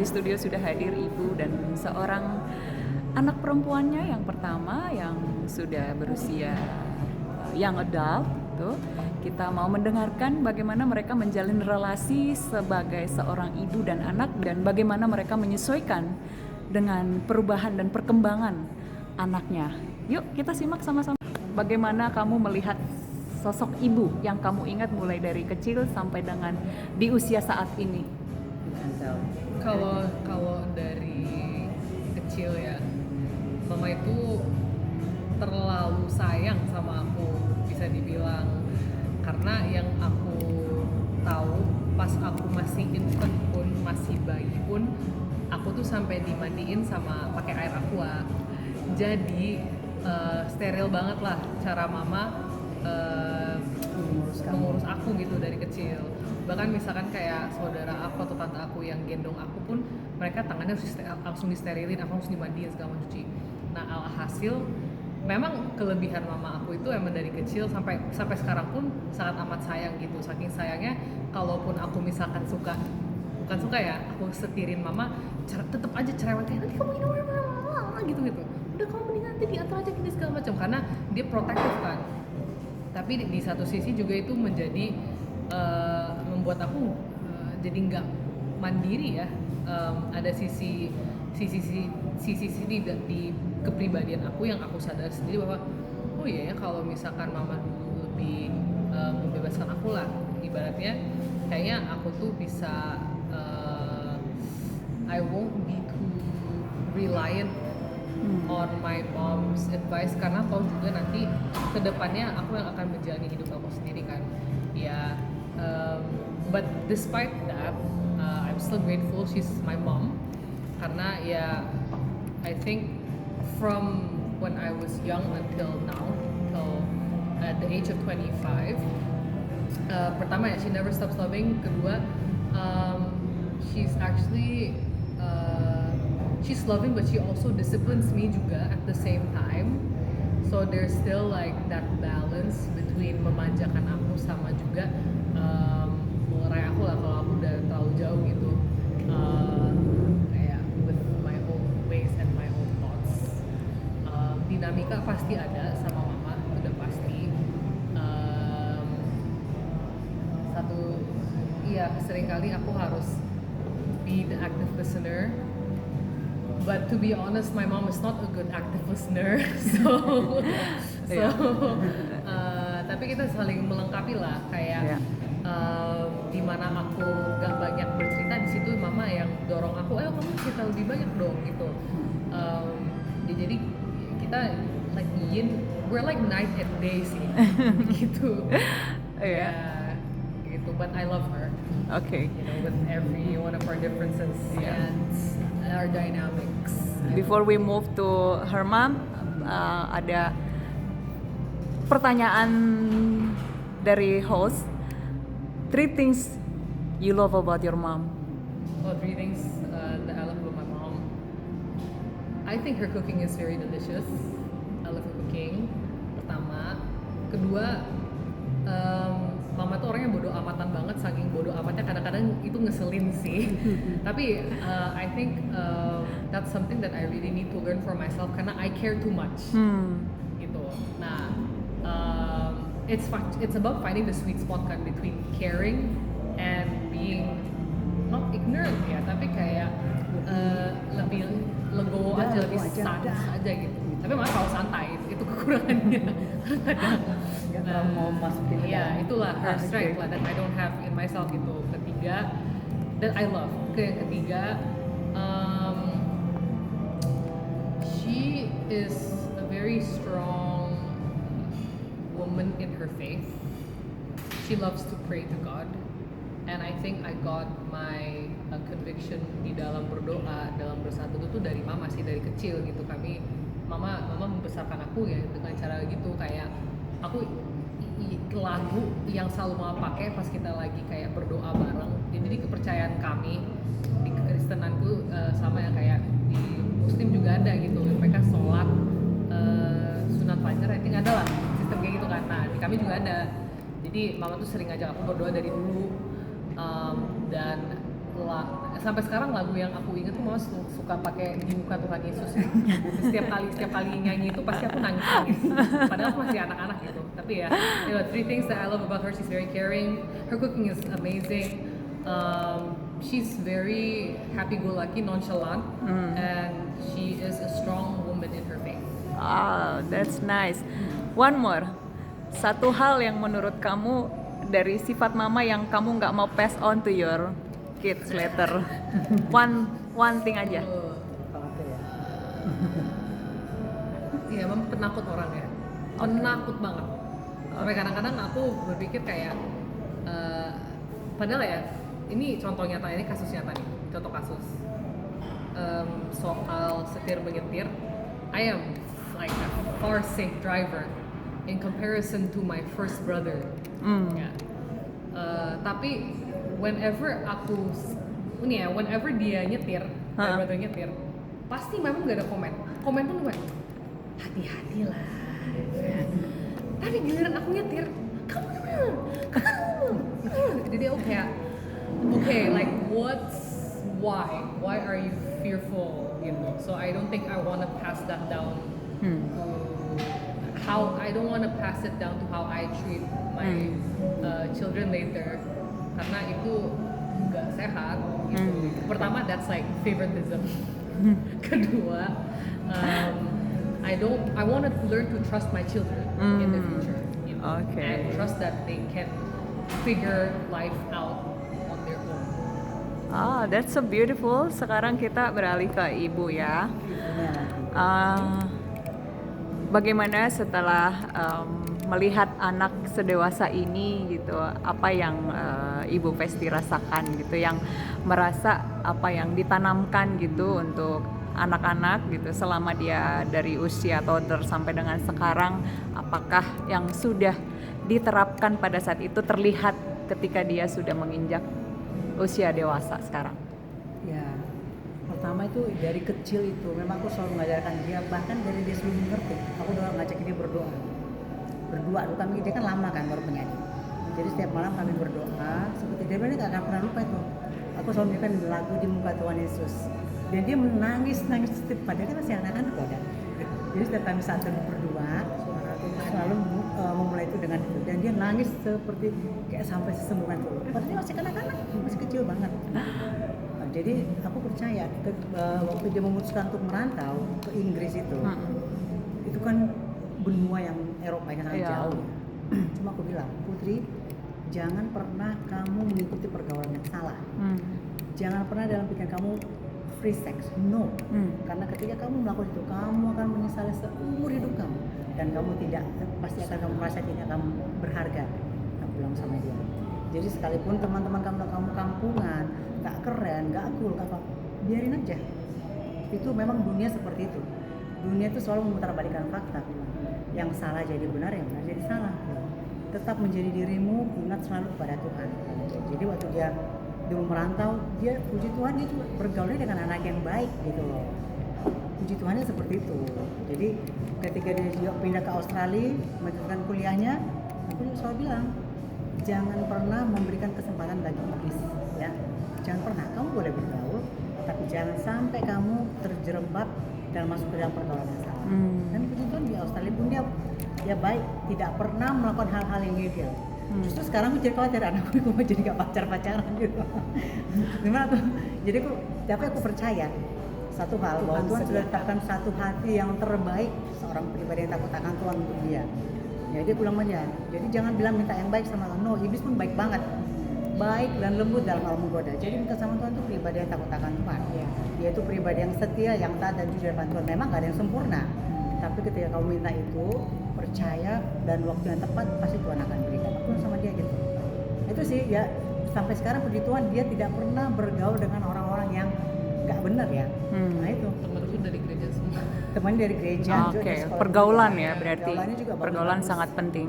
Di studio sudah hadir ibu dan seorang anak perempuannya yang pertama yang sudah berusia young adult gitu. Kita mau mendengarkan bagaimana mereka menjalin relasi sebagai seorang ibu dan anak dan bagaimana mereka menyesuaikan dengan perubahan dan perkembangan anaknya. Yuk kita simak sama-sama. Bagaimana kamu melihat sosok ibu yang kamu ingat mulai dari kecil sampai dengan di usia saat ini? Kalau dari kecil ya, mama itu terlalu sayang sama aku, bisa dibilang, karena yang aku tahu pas aku masih infant pun, masih bayi pun, aku tuh sampai dimandiin sama pakai air aqua. Jadi steril banget lah cara mama mengurus aku gitu dari kecil. Bahkan misalkan kayak saudara aku atau tante aku yang gendong aku pun, mereka tangannya harus langsung disterilin, aku harus dimandiin segala macam cuci. Nah alhasil memang kelebihan mama aku itu emang dari kecil sampai sekarang pun sangat amat sayang gitu. Saking sayangnya, kalaupun aku misalkan bukan suka ya, aku setirin mama, tetep aja cerewet kayak nanti kamu minum gitu. Udah kamu mendingan nanti diatur aja gini segala macam, karena dia protektif kan. Tapi di satu sisi juga itu menjadi membuat aku jadi nggak mandiri ya. Ada sisi di kepribadian aku yang aku sadar sendiri bahwa oh iya ya, kalau misalkan mama dulu lebih membebaskan aku lah, ibaratnya kayaknya aku tuh bisa I won't be too reliant on my mom's advice, karena tahu juga nanti kedepannya aku yang akan menjalani hidup aku sendiri kan ya. But despite that, I'm still grateful she's my mom, karena ya I think from when I was young until now, till at the age of 25, pertama ya, she never stops loving. Kedua, she's actually she's loving, but she also disciplines me juga at the same time. So there's still like that balance between memanjakan aku sama juga mengerai aku lah kalau aku udah terlalu jauh gitu, kayak with my own ways and my own thoughts. Dinamika pasti ada sama mama, itu udah pasti. Seringkali aku harus be the active listener. But to be honest, my mom is not a good active listener, tapi kita saling melengkapi lah, kayak di mana aku gak banyak bercerita, di situ mama yang dorong aku, ayo kamu cerita lebih banyak dong gitu. Jadi kita like we're like night and day sih, gitu. Gitu. But I love her. Okay. You know, with every one of our differences and our dynamics. Before we move to her mom, ada pertanyaan dari host. 3 things you love about your mom. Oh, 3 things that I love about my mom. I think her cooking is very delicious. I love her cooking. Pertama. Kedua, mama tuh orangnya bodo amatan banget, saking bodo amatnya kadang-kadang itu ngeselin sih. Tapi I think that's something that I really need to learn for myself, karena I care too much. Gitu. Nah, it's about finding the sweet spot kan between caring and being not ignorant ya, tapi kayak lebih legowo aja, lebih santai aja gitu. Tapi malah kalau santai itu kekurangannya. Nggak terlalu mau masukin. Iya, itulah her strength lah that I don't have in myself gitu. Ketiga, that I love. Yang ketiga, she is a very strong woman in her faith. She loves to pray to God, and I think I got my conviction di dalam berdoa, dalam bersatu itu tuh dari mama sih, dari kecil gitu. Mama membesarkan aku ya dengan cara gitu, kayak aku lagu yang selalu mama pakai pas kita lagi kayak berdoa bareng. Jadi kepercayaan kami di kekristenanku sama yang kayak di Muslim juga ada gitu. Mereka sholat sunat fajar, I think ada lah sistem kayak gitu kan. Nah di kami juga ada. Jadi mama tuh sering ngajak aku berdoa dari dulu, dan sampai sekarang lagu yang aku inget tuh mama suka pakai di muka Tuhan Yesus. setiap kali nyanyi itu pasti aku nangis. Padahal aku masih anak-anak gitu. Tapi ya, three things that I love about her: she's very caring, her cooking is amazing, she's very happy-go-lucky, nonchalant, and she is a strong woman in her faith. Ah, that's nice. One more. Satu hal yang menurut kamu dari sifat mama yang kamu nggak mau pass on to your kids later. One thing aja. Apa ya? Iya, memang penakut orang ya. Penakut banget. Sampai kadang-kadang aku berpikir kayak, padahal ya, ini contoh nyata, ini kasus nyata nih, contoh kasus. Soal setir menyetir, I am like a far safe driver in comparison to my first brother. Ya. Tapi whenever dia nyetir, my brother nyetir, pasti memang gak ada komen. Komen pun cuma hati-hatilah. Tapi giliran aku nyetir, kamu jadi aku kayak, okay, like why are you fearful, you know? So I don't think I want to pass that down to how I don't want to pass it down to how I treat my children later, karena itu nggak sehat gitu. Pertama, that's like favoritism. Kedua, I want to learn to trust my children in the future, you know, Okay. and trust that they can figure life out on their own. Ah, that's so beautiful. Sekarang kita beralih ke ibu ya. Bagaimana setelah melihat anak sedewasa ini gitu, apa yang Ibu Festi rasakan gitu, yang merasa apa yang ditanamkan gitu untuk anak-anak gitu selama dia dari usia toddler sampai dengan sekarang, apakah yang sudah diterapkan pada saat itu terlihat ketika dia sudah menginjak usia dewasa sekarang? Ya, pertama itu dari kecil itu memang aku selalu mengajarkan dia, bahkan dari dia sebelum ngerti aku udah ngajak dia berdoa kami, dia kan lama kan baru penyanyi, jadi setiap malam kami berdoa seperti dia benar nggak akan pernah lupa itu. Aku selalu menyanyikan lagu di muka Tuhan Yesus dan dia menangis padahal dia masih anak-anak kok. Jadi setiap kami saat berdua selalu memulai itu dengan itu, dan dia nangis seperti kayak sampai sesembunyian itu, padahal dia masih kanak-kanak, masih kecil banget. Jadi aku percaya waktu dia memutuskan untuk merantau ke Inggris itu kan benua yang Eropa yang sangat jauh. Cuma aku bilang, Putri, jangan pernah kamu mengikuti pergaulan yang salah. Jangan pernah dalam pikiran kamu free sex, no. Karena ketika kamu melakukan itu, kamu akan menyesali seumur hidup kamu, dan kamu pasti akan kamu merasa tidak kamu berharga. Aku bilang sama dia. Jadi sekalipun teman-teman kamu kampungan, nggak keren, nggak cool, nggak apa, biarin aja. Itu memang dunia seperti itu. Dunia itu selalu memutarbalikkan fakta. Yang salah jadi benar, yang benar jadi salah. Tetap menjadi dirimu, ingat selalu kepada Tuhan. Jadi waktu dia dulu merantau, dia puji Tuhan dia juga bergaulnya dengan anak yang baik gitu loh. Puji Tuhannya seperti itu. Jadi ketika dia pindah ke Australia, melanjutkan kuliahnya, aku juga selalu bilang, jangan pernah memberikan kesempatan bagi iblis, ya. Jangan pernah, kamu boleh bergaul, tapi jangan sampai kamu terjerembab dan masuk ke dalam pergaulan yang salah. Dan puji Tuhan di Australia pun dia baik, tidak pernah melakukan hal-hal yang illegal. Justru sekarang aku jadi khawatir anakku mau jadi gak pacaran gitu. Gimana tuh? Jadi aku percaya satu hal, bahwa Tuhan sudah tetapkan satu hati yang terbaik seorang pribadi yang takut akan Tuhan untuk dia. Ya dia pulang aja. Jadi jangan bilang minta yang baik sama Tuhan. No, iblis pun baik banget. Baik dan lembut dalam hal menggoda. Jadi minta sama Tuhan itu pribadi yang takut akan Tuhan. Dia itu pribadi yang setia, yang taat dan jujur depan Tuhan. Memang gak ada yang sempurna. Tapi ketika kamu minta itu, percaya dan waktu yang tepat pasti Tuhan akan berikan. Aku sama dia gitu. Itu sih ya, sampai sekarang puji Tuhan dia tidak pernah bergaul dengan orang-orang yang gak benar ya. Nah itu. Temenku dari gereja semua. Teman dari gereja. Oke, pergaulan ya berarti. Pergaulannya juga bagus. Pergaulan sangat penting.